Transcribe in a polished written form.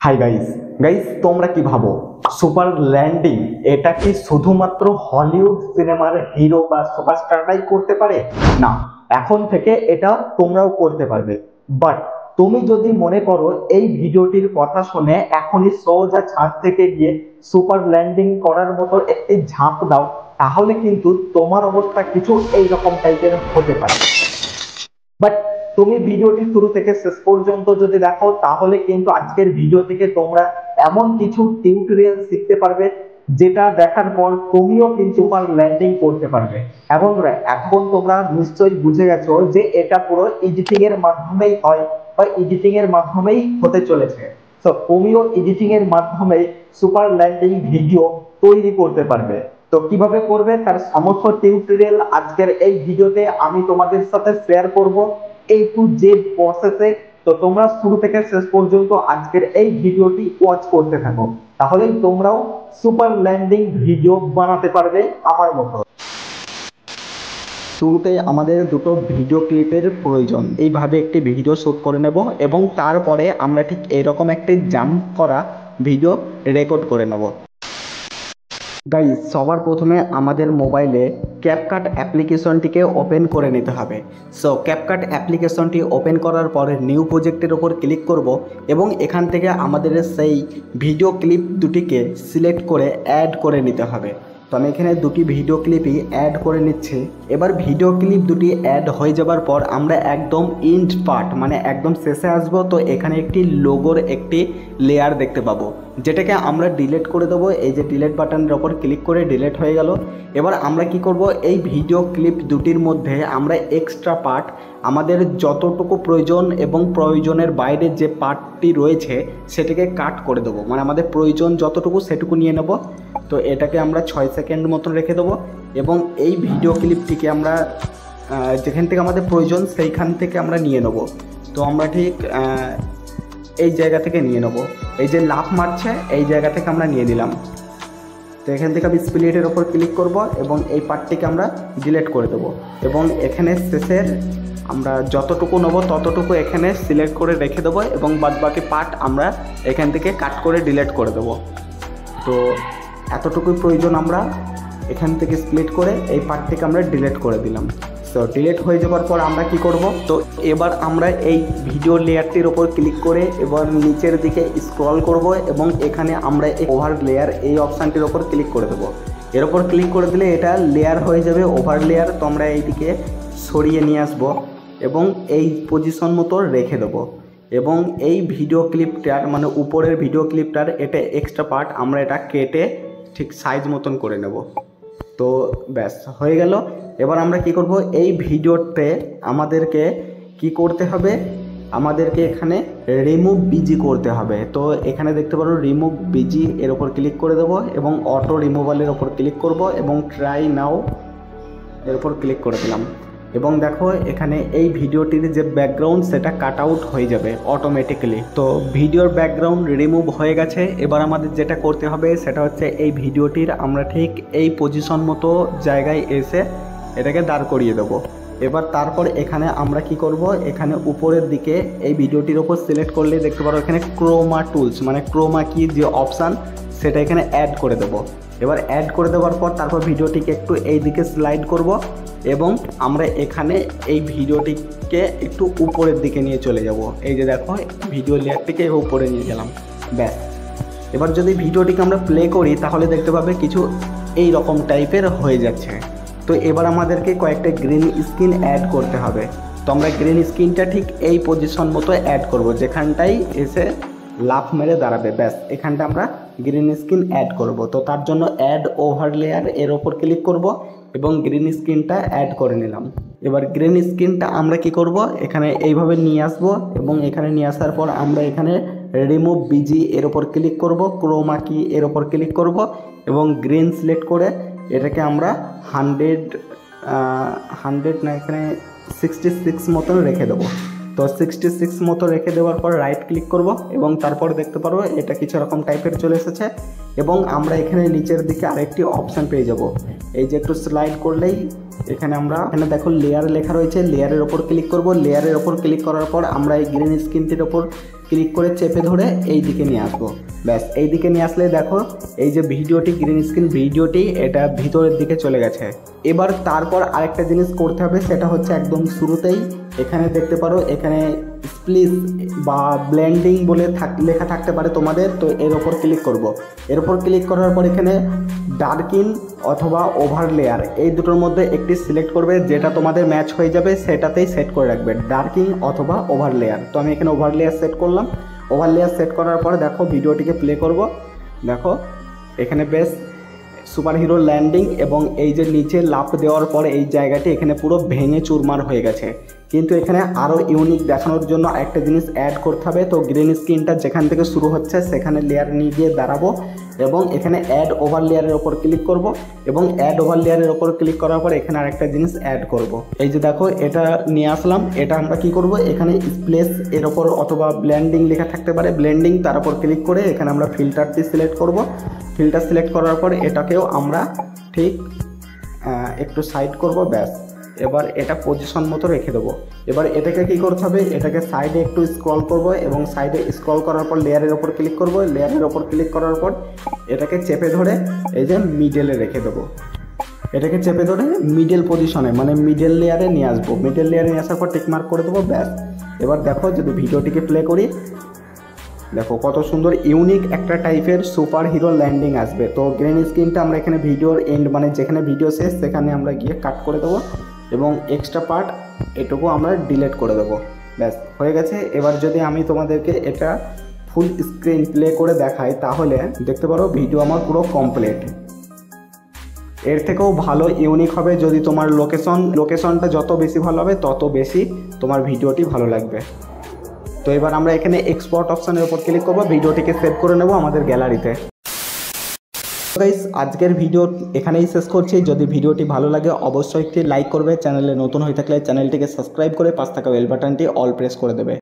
Hi guys guys তোমরা কি ভাবো সুপার ল্যান্ডিং এটা কি শুধুমাত্র হলিউড সিনেমার হিরো বা সুপারস্টাররাই করতে পারে? না, এখন থেকে এটা তোমরাও করতে পারবে। বাট তুমি যদি মনে করো এই ভিডিওটির কথা শুনে এখনই সোজা ছাদ থেকে গিয়ে সুপার ল্যান্ডিং করার মতো একটি ঝাঁপ দাও, তাহলে কিন্তু তোমার অবস্থা কিছু এইরকম টাইপের হতে পারে। বাট তুমি ভিডিওটি শুরু থেকে শেষ পর্যন্ত যদি দেখো, তাহলে কিন্তু আজকের ভিডিও থেকে তোমরা এমন কিছু টিউটোরিয়াল শিখতে পারবে যেটা দেখার পর তুমিও কিন্তু সুপার ল্যান্ডিং করতে পারবে। এবং এখন তোমরা নিশ্চয়ই বুঝে গেছো যে এটা পুরো এডিটিং এর মাধ্যমেই হয় বা এডিটিং এর মাধ্যমেই হতে চলেছে। তো তুমিও এডিটিং এর মাধ্যমে সুপার ল্যান্ডিং ভিডিও তৈরি করতে পারবে। তো কিভাবে করবে তার সমস্ত টিউটোরিয়াল আজকের এই ভিডিওতে আমি তোমাদের সাথে শেয়ার করব A to Z প্রসেসে। তো তোমরা শুরু থেকে শেষ পর্যন্ত আজকের এই ভিডিওটি ওয়াচ করতে থাকো, তাহলেই তোমরাও সুপার ল্যান্ডিং ভিডিও বানাতে পারবে আমার মতো। শুরুতেই আমাদের দুটো ভিডিও ক্লিপের প্রয়োজন। এইভাবে একটি ভিডিও শুট করে নেব এবং তারপরে আমরা ঠিক এরকম একটি জাম্প করা ভিডিও রেকর্ড করে নেব। গাইস সবার প্রথমে আমাদের মোবাইলে ক্যাপকাট অ্যাপ্লিকেশনটিকে ওপেন করে নিতে হবে। সো ক্যাপকাট অ্যাপ্লিকেশনটি ওপেন করার পরে নিউ প্রজেক্টের ওপর ক্লিক করব এবং এখান থেকে আমাদের সেই ভিডিও ক্লিপ দুটিকে সিলেক্ট করে অ্যাড করে নিতে হবে। তো আমি এখানে দুটি ভিডিও ক্লিপই অ্যাড করে নিচ্ছি। এবার ভিডিও ক্লিপ দুটি অ্যাড হয়ে যাবার পর আমরা একদম ইন্ড পার্ট মানে একদম শেষে আসব। তো এখানে একটি লোগোর একটি লেয়ার দেখতে পাবো, যেটাকে আমরা ডিলিট করে দেবো। এই যে ডিলিট বাটনের ওপর ক্লিক করে ডিলিট হয়ে গেল। এবার আমরা কি করব, এই ভিডিও ক্লিপ দুটির মধ্যে আমরা এক্সট্রা পার্ট আমাদের যতটুকু প্রয়োজন এবং প্রয়োজনের বাইরে যে পার্টটি রয়েছে সেটাকে কাট করে দেবো। মানে আমাদের প্রয়োজন যতটুকু সেটুকু নিয়ে নেব। তো এটাকে আমরা 6 সেকেন্ড মতন রেখে দেবো এবং এই ভিডিও ক্লিপটিকে আমরা যেখান থেকে আমাদের প্রয়োজন সেইখান থেকে আমরা নিয়ে নেব। তো আমরা ঠিক এই জায়গা থেকে নিয়ে নেব। এই যে লাফ মারছে এই জায়গা থেকে আমরা নিয়ে নিলাম। তো এখান থেকে আমি স্প্লিটের ওপর ক্লিক করব এবং এই পার্টটিকে আমরা ডিলিট করে দেবো এবং এখানে শেষের আমরা যতটুকু নেব ততটুকু এখানে সিলেক্ট করে রেখে দেবো এবং বাদবাকি পার্ট আমরা এখান থেকে কাট করে ডিলিট করে দেবো। তো এতটুকুই প্রয়োজন, আমরা এখান থেকে স্প্লিট করে এই পার্টটিকে আমরা ডিলিট করে দিলাম। তো ডিলিট হয়ে যাওয়ার পর আমরা কি করব, তো এবার আমরা এই ভিডিও লেয়ারটির ওপর ক্লিক করে এবার নিচের দিকে স্ক্রল করব এবং এখানে আমরা ওভার লেয়ার এই অপশানটির ওপর ক্লিক করে দেবো। এর ওপর ক্লিক করে দিলে এটা লেয়ার হয়ে যাবে ওভার লেয়ার। তো আমরা এইদিকে সরিয়ে নিয়ে আসব এবং এই পজিশন মতো রেখে দেবো এবং এই ভিডিও ক্লিপটার মানে উপরের ভিডিও ক্লিপটার এটা এক্সট্রা পার্ট আমরা এটা কেটে ঠিক সাইজ মতন করে নেব। তো ব্যাস হয়ে গেল। এবার আমরা কি করব, এই ভিডিওতে আমাদেরকে কি করতে হবে, আমাদেরকে এখানে রিমুভ বিজি করতে হবে। তো এখানে দেখতে পারো রিমুভ বিজি এর ওপর ক্লিক করে দেবো এবং অটো রিমুভালের ওপর ক্লিক করব এবং ট্রাই নাও এর ওপর ক্লিক করে দিলাম এবং দেখো এখানে এই ভিডিওটির যে ব্যাকগ্রাউন্ড সেটা কাট আউট হয়ে যাবে অটোমেটিক্যালি। তো ভিডিওর ব্যাকগ্রাউন্ড রিমুভ হয়ে গেছে। এবার আমাদের যেটা করতে হবে সেটা হচ্ছে এই ভিডিওটির আমরা ঠিক এই পজিশন মতো জায়গায় এসে এটাকে দাঁড় করিয়ে দেবো। এবার তারপর এখানে আমরা কি করব, এখানে উপরের দিকে এই ভিডিওটির ওপর সিলেক্ট করলে দেখতে পারো এখানে ক্রোমা টুলস মানে ক্রোমা কি যে অপশান সেটা এখানে অ্যাড করে দেবো। এবার অ্যাড করে দেওয়ার পর তারপর ভিডিওটিকে একটু এই দিকে স্লাইড করব এবং আমরা এখানে এই ভিডিওটিকে একটু উপরের দিকে নিয়ে চলে যাব। এই যে দেখো ভিডিও লেয়ারটিকে উপরে নিয়ে গেলাম। ব্যাস এবার যদি ভিডিওটিকে আমরা প্লে করি তাহলে দেখতে পাবে কিছু এই রকম টাইপের হয়ে যাচ্ছে। তো এবার আমাদেরকে কয়েকটা গ্রিন স্ক্রিন অ্যাড করতে হবে। তো আমরা গ্রিন স্ক্রিনটা ঠিক এই পজিশন মতো অ্যাড করব যেখানটাই এসে লাফ মেরে দাঁড়াবে। ব্যাস এখানটা আমরা গ্রিন স্ক্রিন অ্যাড করব। তো তার জন্য অ্যাড ওভার লেয়ার এর ওপর ক্লিক করব এবং গ্রিন স্ক্রিনটা অ্যাড করে নিলাম। এবার গ্রিন স্ক্রিনটা আমরা কি করব, এখানে এইভাবে নিয়ে আসব এবং এখানে নিয়ে আসার পর আমরা এখানে রিমুভ বিজি এর ওপর ক্লিক করব, ক্রোমা কি এর ওপর ক্লিক করব এবং গ্রিন সিলেক্ট করে এটাকে আমরা 100 না এখানে 66 মতন রেখে দেবো। তো 66 মতো রেখে দেওয়ার পর রাইট ক্লিক করব এবং তারপর দেখতে পারবো এটা কিছু রকম টাইপের চলে এসেছে এবং আমরা এখানে নিচের দিকে আরেকটি অপশান পেয়ে যাব। এই যে একটু স্লাইড করলেই এখানে আমরা এখানে দেখো লেয়ার লেখা রয়েছে, লেয়ারের ওপর ক্লিক করব। লেয়ারের ওপর ক্লিক করার পর আমরা এই গ্রিন স্ক্রিনটির ওপর ক্লিক করে চেপে ধরে এই দিকে নিয়ে আসবো। ব্যাস এই দিকে নিয়ে আসলে দেখো এই যে ভিডিওটি গ্রিন স্ক্রিন ভিডিওটি এটা ভিতরের দিকে চলে গেছে। এবার তারপর আরেকটা জিনিস করতে হবে, সেটা হচ্ছে একদম শুরুতেই এখানে দেখতে পারো এখানে স্প্লিস বা ব্লেন্ডিং বলে লেখা থাকতে পারে তোমাদের, তো এর ওপর ক্লিক করব। এর ওপর ক্লিক করার পর এখানে ডার্কিন অথবা ওভারলেয়ার এই দুটোর মধ্যে একটি সিলেক্ট করবে, যেটা তোমাদের ম্যাচ হয়ে যাবে সেটাতেই সেট করে রাখবে, ডার্কিং অথবা ওভারলেয়ার। তো আমি এখানে ওভারলেয়ার সেট করলাম। ওভারলেয়ার সেট করার পর দেখো ভিডিওটিকে প্লে করব। দেখো এখানে বেশ সুপার হিরো ল্যান্ডিং এবং এই যে নিচে লাফ দেওয়ার পরে এই জায়গাটি এখানে পুরো ভেঙে চুরমার হয়ে গেছে। কিন্তু এখানে আরও ইউনিক দেখানোর জন্য একটা জিনিস অ্যাড করতে হবে। তো গ্রিন স্ক্রিনটা যেখান থেকে শুরু হচ্ছে সেখানে লেয়ার নিয়ে গিয়ে দাঁড়াবো এবং এখানে অ্যাড ওভার লেয়ারের ওপর ক্লিক করব এবং অ্যাড ওভার লেয়ারের ওপর ক্লিক করার পর এখানে আরেকটা জিনিস অ্যাড করব। এই যে দেখো এটা নিয়ে আসলাম। এটা আমরা কি করব, এখানে স্প্লেস এর ওপর অথবা ব্লেন্ডিং লেখা থাকতে পারে, ব্লেন্ডিং তার উপর ক্লিক করে এখানে আমরা ফিল্টারটি সিলেক্ট করব। ফিল্টার সিলেক্ট করার পর এটাকেও আমরা ঠিক একটু সাইড করব। ব্যাস এবার এটা পজিশন মতো রেখে দেবো। এবার এটাকে কি করতে হবে, এটাকে সাইডে একটু স্ক্রল করব এবং সাইডে স্ক্রল করার পর লেয়ারের ওপর ক্লিক করব। লেয়ারের ওপর ক্লিক করার পর এটাকে চেপে ধরে এই যে মিডলে রেখে দেবো। এটাকে চেপে ধরে মিডল পজিশনে মানে মিডল লেয়ারে নিয়ে আসবো। মিডল লেয়ারে নিয়ে আসার পর টিক মার্ক করে দেবো। ব্যাস এবার দেখো যদি ভিডিওটিকে প্লে করি, দেখো কত সুন্দর ইউনিক একটা টাইপের সুপার হিরো ল্যান্ডিং আসবে। তো গ্রিন স্ক্রিনটা আমরা এখানে ভিডিওর এন্ড মানে যেখানে ভিডিও শেষ সেখানে আমরা গিয়ে কাট করে দেবো এবং এক্সট্রা পার্ট এটুকু আমরা ডিলিট করে দেবো। ব্যাস হয়ে গেছে। এবার যদি আমি তোমাদেরকে এটা ফুল স্ক্রিন প্লে করে দেখাই তাহলে দেখতে পারো ভিডিও আমার পুরো কমপ্লিট। এর থেকেও ভালো ইউনিক হবে যদি তোমার লোকেশনটা যত বেশি ভালো হবে তত বেশি তোমার ভিডিওটি ভালো লাগবে। তো এবার আমরা এখানে এক্সপোর্ট অপশনের উপর ক্লিক করব, ভিডিওটিকে সেভ করে নেব আমাদের গ্যালারিতে। গাইস আজকের ভিডিও এখানেই শেষ করছি। যদি ভিডিওটি ভালো লাগে অবশ্যই একটি লাইক করবে, চ্যানেলে নতুন হয়ে থাকলে চ্যানেলটিকে সাবস্ক্রাইব করে পাশে থাকা বেল বাটনটি অল প্রেস করে দেবে।